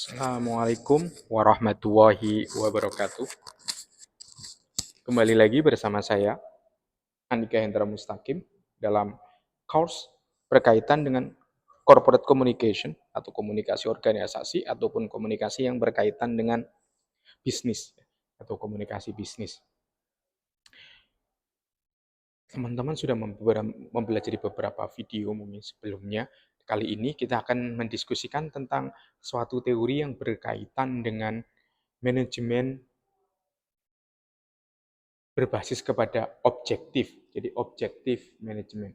Assalamualaikum warahmatullahi wabarakatuh. Kembali lagi bersama saya, Andika Hendra Mustaqim, dalam course berkaitan dengan corporate communication atau komunikasi organisasi ataupun komunikasi yang berkaitan dengan bisnis atau komunikasi bisnis. Teman-teman sudah mempelajari beberapa video mungkin sebelumnya. Kali ini kita akan mendiskusikan tentang suatu teori yang berkaitan dengan manajemen berbasis kepada objektif. Jadi objektif manajemen.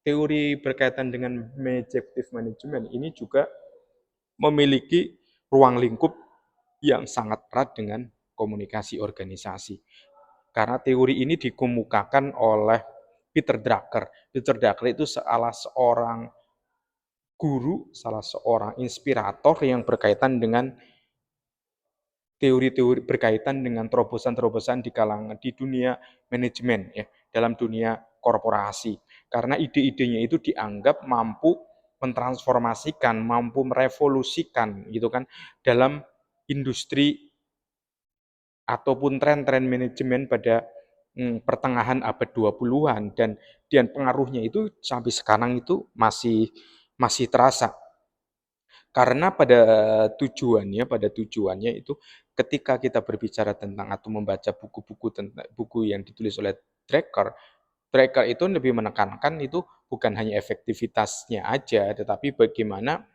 Teori berkaitan dengan objektif manajemen ini juga memiliki ruang lingkup yang sangat erat dengan komunikasi organisasi. Karena teori ini dikemukakan oleh Peter Drucker. Peter Drucker itu salah seorang guru, salah seorang inspirator yang berkaitan dengan teori-teori berkaitan dengan terobosan-terobosan di dunia manajemen ya, dalam dunia korporasi. Karena ide-idenya itu dianggap mampu mentransformasikan, mampu merevolusikan gitu kan dalam industri ataupun tren-tren manajemen pada pertengahan abad 20-an dan pengaruhnya itu sampai sekarang itu masih terasa. Karena pada tujuannya itu ketika kita berbicara tentang atau membaca buku yang ditulis oleh Drucker, Drucker itu lebih menekankan itu bukan hanya efektivitasnya aja, tetapi bagaimana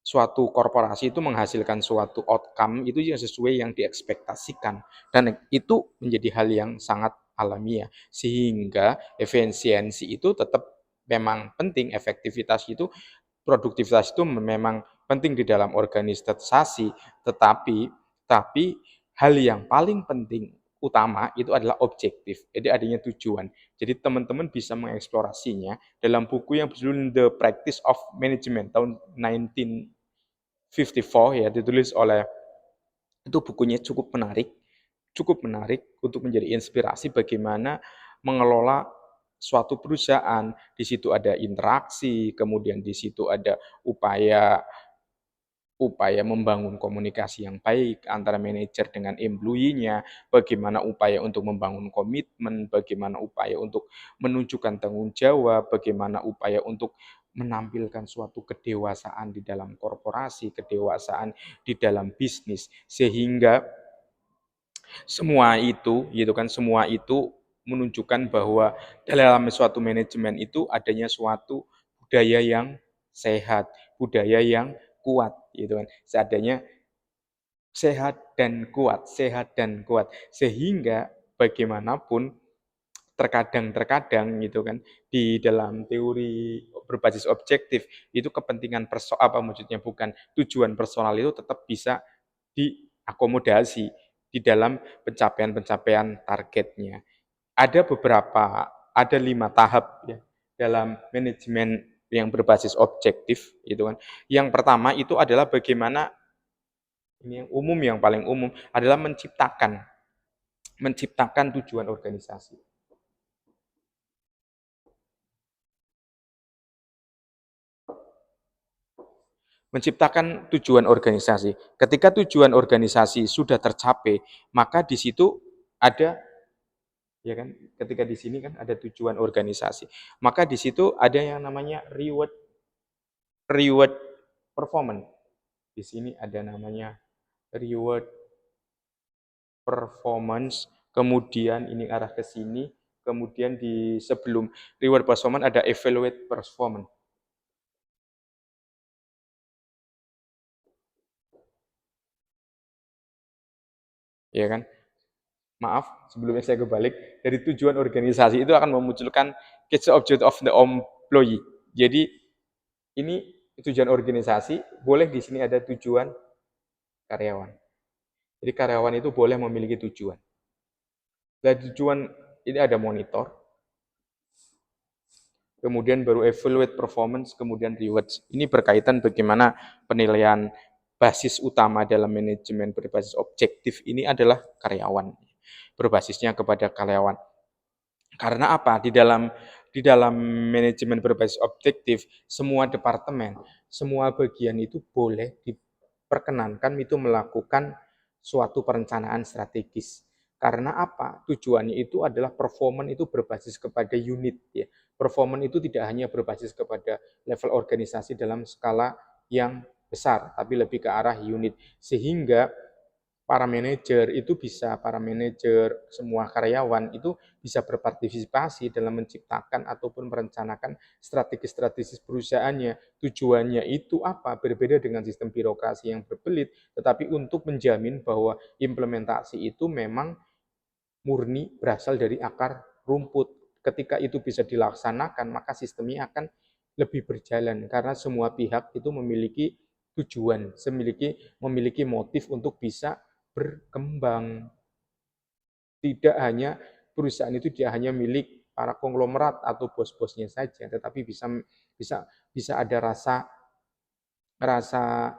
suatu korporasi itu menghasilkan suatu outcome itu yang sesuai yang diekspektasikan, dan itu menjadi hal yang sangat alamiah, sehingga efisiensi itu tetap memang penting, produktivitas itu memang penting di dalam organisasi, tetapi hal yang paling penting utama itu adalah objektif. Jadi adanya tujuan. Jadi teman-teman bisa mengeksplorasinya dalam buku yang berjudul The Practice of Management tahun 1954 ya, ditulis oleh, itu bukunya cukup menarik untuk menjadi inspirasi bagaimana mengelola suatu perusahaan. Di situ ada interaksi, kemudian di situ ada upaya membangun komunikasi yang baik antara manajer dengan employee-nya, bagaimana upaya untuk membangun komitmen, bagaimana upaya untuk menunjukkan tanggung jawab, bagaimana upaya untuk menampilkan suatu kedewasaan di dalam korporasi, kedewasaan di dalam bisnis, sehingga semua itu menunjukkan bahwa dalam suatu manajemen itu adanya suatu budaya yang sehat, budaya yang kuat gitu kan. Seadanya sehat dan kuat. Sehingga bagaimanapun terkadang gitu kan di dalam teori berbasis objektif itu kepentingan bukan tujuan personal itu tetap bisa diakomodasi di dalam pencapaian targetnya. Ada 5 tahap ya dalam manajemen yang berbasis objektif gitu kan. Yang pertama itu adalah bagaimana, ini yang paling umum adalah menciptakan tujuan organisasi. Menciptakan tujuan organisasi. Ketika tujuan organisasi sudah tercapai, maka di situ ada, ya kan, ketika di sini kan ada tujuan organisasi. Maka di situ ada yang namanya reward performance. Di sini ada namanya reward performance, kemudian ini arah ke sini, kemudian di sebelum reward performance ada evaluate performance. Ya kan? Maaf, sebelumnya saya kebalik, dari tujuan organisasi itu akan memunculkan key object of the employee. Jadi ini tujuan organisasi, boleh di sini ada tujuan karyawan. Jadi karyawan itu boleh memiliki tujuan. Dari tujuan ini ada monitor, kemudian baru evaluate performance, kemudian rewards. Ini berkaitan bagaimana penilaian basis utama dalam manajemen berbasis objektif ini adalah karyawan. Berbasisnya kepada karyawan. Karena apa? Di di dalam manajemen berbasis objektif, semua departemen, semua bagian itu boleh diperkenankan itu melakukan suatu perencanaan strategis. Karena apa? Tujuannya itu adalah performance itu berbasis kepada unit ya. Performance itu tidak hanya berbasis kepada level organisasi dalam skala yang besar, tapi lebih ke arah unit. Sehingga para manajer, semua karyawan itu bisa berpartisipasi dalam menciptakan ataupun merencanakan strategi-strategi perusahaannya. Tujuannya itu apa? Berbeda dengan sistem birokrasi yang berbelit, tetapi untuk menjamin bahwa implementasi itu memang murni berasal dari akar rumput. Ketika itu bisa dilaksanakan, maka sistemnya akan lebih berjalan karena semua pihak itu memiliki tujuan, memiliki motif untuk bisa berkembang. Tidak hanya perusahaan itu tidak hanya milik para konglomerat atau bos-bosnya saja, tetapi bisa bisa bisa ada rasa rasa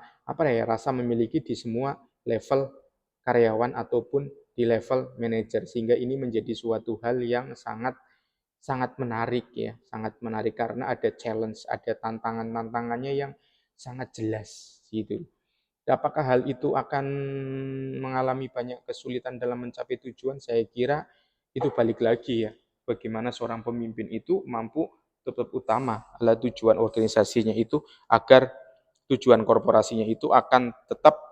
rasa memiliki di semua level karyawan ataupun di level manajer sehingga ini menjadi suatu hal yang sangat sangat menarik ya, sangat menarik karena ada challenge, ada tantangan-tantangannya yang sangat jelas gitu. Apakah hal itu akan mengalami banyak kesulitan dalam mencapai tujuan? Saya kira itu balik lagi ya, bagaimana seorang pemimpin itu mampu tetap utama adalah tujuan organisasinya itu agar tujuan korporasinya itu akan tetap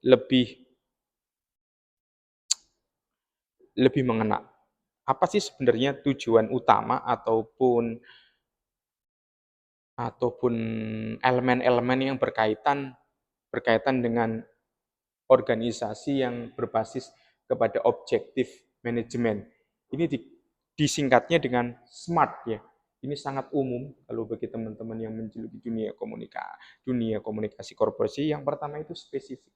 lebih lebih mengena. Apa sih sebenarnya tujuan utama ataupun elemen-elemen yang berkaitan berkaitan dengan organisasi yang berbasis kepada objektif manajemen. Ini disingkatnya dengan SMART ya. Ini sangat umum kalau bagi teman-teman yang menjuluki dunia komunikasi korporasi. Yang pertama itu spesifik.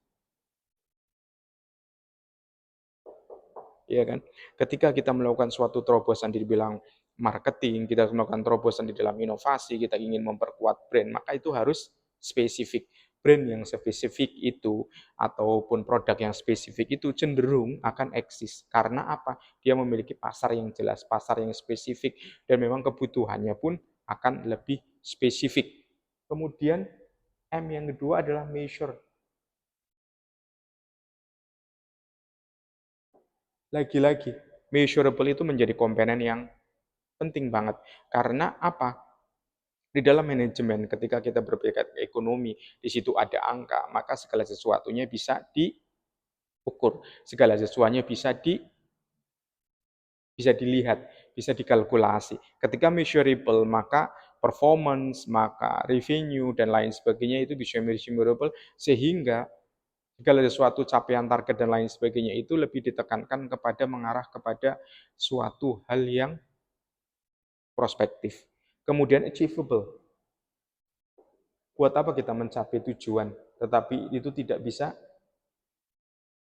Ya kan? Ketika kita melakukan suatu terobosan dibilang marketing, kita melakukan terobosan di dalam inovasi, kita ingin memperkuat brand, maka itu harus spesifik. Brand yang spesifik itu ataupun produk yang spesifik itu cenderung akan eksis. Karena apa? Dia memiliki pasar yang jelas, pasar yang spesifik dan memang kebutuhannya pun akan lebih spesifik. Kemudian M yang kedua adalah measure. Lagi-lagi, measurable itu menjadi komponen yang penting banget. Karena apa? Di dalam manajemen, ketika kita berpikir ekonomi, di situ ada angka, maka segala sesuatunya bisa diukur. Segala sesuatunya bisa dilihat, bisa dikalkulasi. Ketika measurable, maka performance, maka revenue, dan lain sebagainya itu bisa measurable, sehingga segala sesuatu capaian target dan lain sebagainya itu lebih ditekankan kepada mengarah kepada suatu hal yang prospektif. Kemudian achievable. Buat apa kita mencapai tujuan, tetapi itu tidak bisa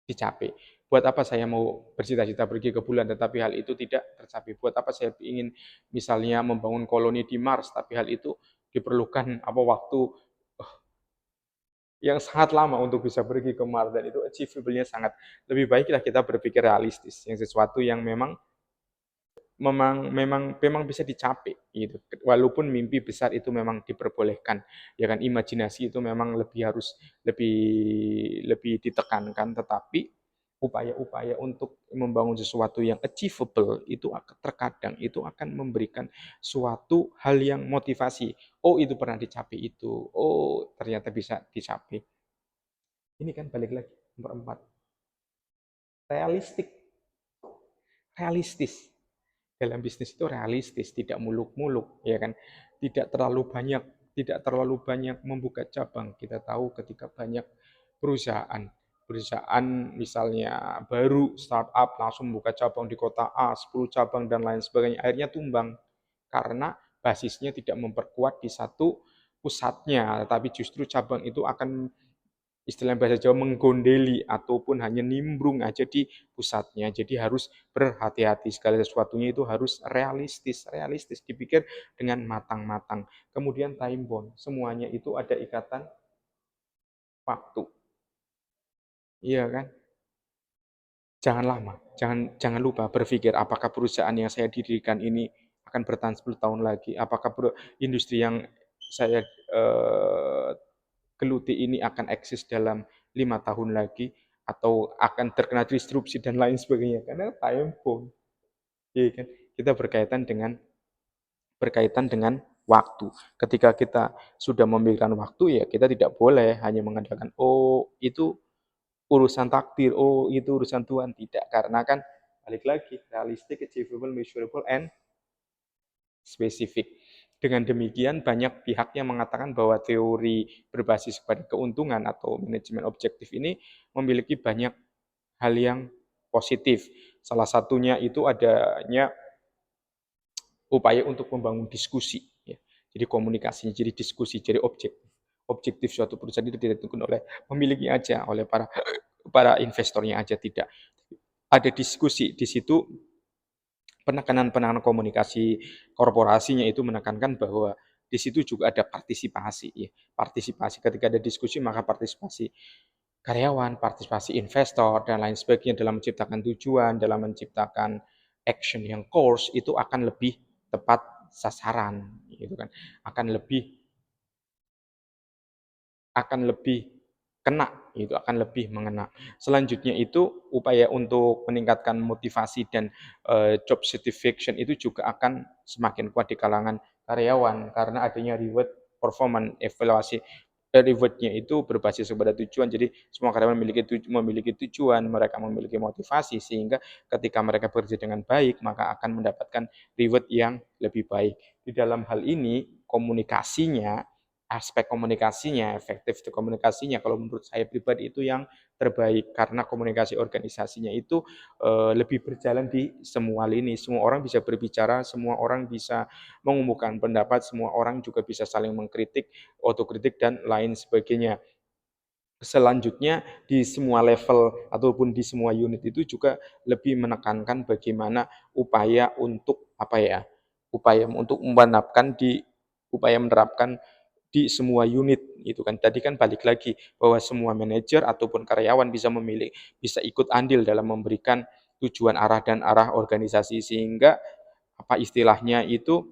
dicapai? Buat apa saya mau bercita-cita pergi ke bulan, tetapi hal itu tidak tercapai? Buat apa saya ingin misalnya membangun koloni di Mars, tapi hal itu diperlukan waktu yang sangat lama untuk bisa pergi ke Mars dan itu achievable-nya sangat lebih baiklah kita berpikir realistis, yang sesuatu yang memang memang memang memang bisa dicapai gitu. Walaupun mimpi besar itu memang diperbolehkan, ya kan imajinasi itu memang lebih lebih ditekankan, tetapi upaya-upaya untuk membangun sesuatu yang achievable itu terkadang itu akan memberikan suatu hal yang motivasi. Oh, itu pernah dicapai itu. Oh, ternyata bisa dicapai. Ini kan balik lagi nomor 4. Realistik. Realistis. Dalam bisnis itu realistis, tidak muluk-muluk, ya kan? Tidak terlalu banyak membuka cabang. Kita tahu ketika banyak perusahaan, perusahaan misalnya baru startup langsung membuka cabang di kota A, 10 cabang dan lain sebagainya, akhirnya tumbang karena basisnya tidak memperkuat di satu pusatnya, tapi justru cabang itu akan istilah bahasa Jawa menggondeli ataupun hanya nimbrung aja di pusatnya. Jadi harus berhati-hati, segala sesuatunya itu harus realistis, realistis dipikir dengan matang-matang. Kemudian time bond, semuanya itu ada ikatan waktu. Iya kan? Jangan lama, jangan jangan lupa berpikir apakah perusahaan yang saya dirikan ini akan bertahan 10 tahun lagi? Apakah industri yang saya geluti ini akan eksis dalam 5 tahun lagi atau akan terkena disrupsi dan lain sebagainya? Karena time bomb, iya kan? Kita berkaitan dengan waktu. Ketika kita sudah memikirkan waktu, ya kita tidak boleh hanya mengatakan, "Oh, itu urusan takdir, oh, itu urusan Tuhan." Tidak, karena kan balik lagi, realistic, achievable, measurable, and spesifik. Dengan demikian, banyak pihak yang mengatakan bahwa teori berbasis pada keuntungan atau manajemen objektif ini memiliki banyak hal yang positif. Salah satunya itu adanya upaya untuk membangun diskusi, ya. Jadi komunikasinya, jadi diskusi, jadi objektif. Objektif suatu perusahaan itu tidak ditentukan oleh pemiliknya aja, oleh para para investornya aja, tidak. Ada diskusi di situ. Penekanan-penekanan komunikasi korporasinya itu menekankan bahwa di situ juga ada partisipasi, ya. Partisipasi, ketika ada diskusi maka partisipasi karyawan, partisipasi investor, dan lain sebagainya dalam menciptakan tujuan, dalam menciptakan action yang course itu akan lebih tepat sasaran, gitu kan. Akan lebih kena, itu akan lebih mengena. Selanjutnya itu upaya untuk meningkatkan motivasi dan, job satisfaction itu juga akan semakin kuat di kalangan karyawan karena adanya reward performance evaluasi, reward-nya itu berbasis kepada tujuan. Jadi semua karyawan memiliki tujuan, mereka memiliki motivasi sehingga ketika mereka bekerja dengan baik, maka akan mendapatkan reward yang lebih baik. Di dalam hal ini komunikasinya, aspek komunikasinya, efektif komunikasinya kalau menurut saya pribadi itu yang terbaik karena komunikasi organisasinya itu, lebih berjalan di semua lini, semua orang bisa berbicara, semua orang bisa mengumumkan pendapat, semua orang juga bisa saling mengkritik, otokritik dan lain sebagainya. Selanjutnya di semua level ataupun di semua unit itu juga lebih menekankan bagaimana upaya untuk apa ya, upaya menerapkan di semua unit gitu kan. Tadi kan balik lagi bahwa semua manajer ataupun karyawan bisa ikut andil dalam memberikan tujuan arah dan arah organisasi sehingga apa istilahnya itu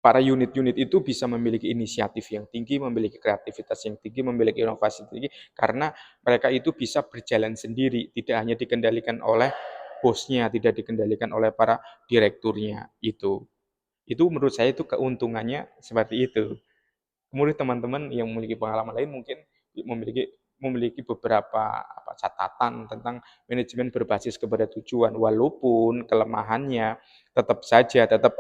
para unit-unit itu bisa memiliki inisiatif yang tinggi, memiliki kreativitas yang tinggi, memiliki inovasi tinggi, karena mereka itu bisa berjalan sendiri, tidak hanya dikendalikan oleh bosnya, tidak dikendalikan oleh para direkturnya, itu. Itu menurut saya itu keuntungannya seperti itu. Kemudian teman-teman yang memiliki pengalaman lain mungkin memiliki memiliki beberapa catatan tentang manajemen berbasis kepada tujuan, walaupun kelemahannya tetap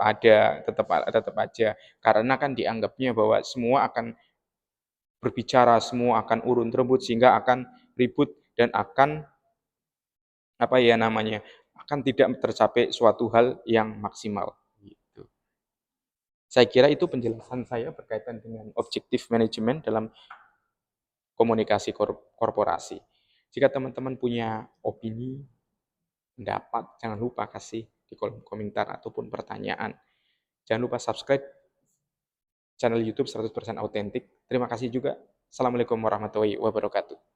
aja, karena kan dianggapnya bahwa semua akan berbicara, semua akan urun-rembut sehingga akan ribut dan akan apa ya namanya, akan tidak tercapai suatu hal yang maksimal, gitu. Saya kira itu penjelasan saya berkaitan dengan objektif manajemen dalam komunikasi korporasi. Jika teman-teman punya opini, pendapat, jangan lupa kasih di kolom komentar ataupun pertanyaan. Jangan lupa subscribe channel YouTube 100% Autentik. Terima kasih juga. Assalamualaikum warahmatullahi wabarakatuh.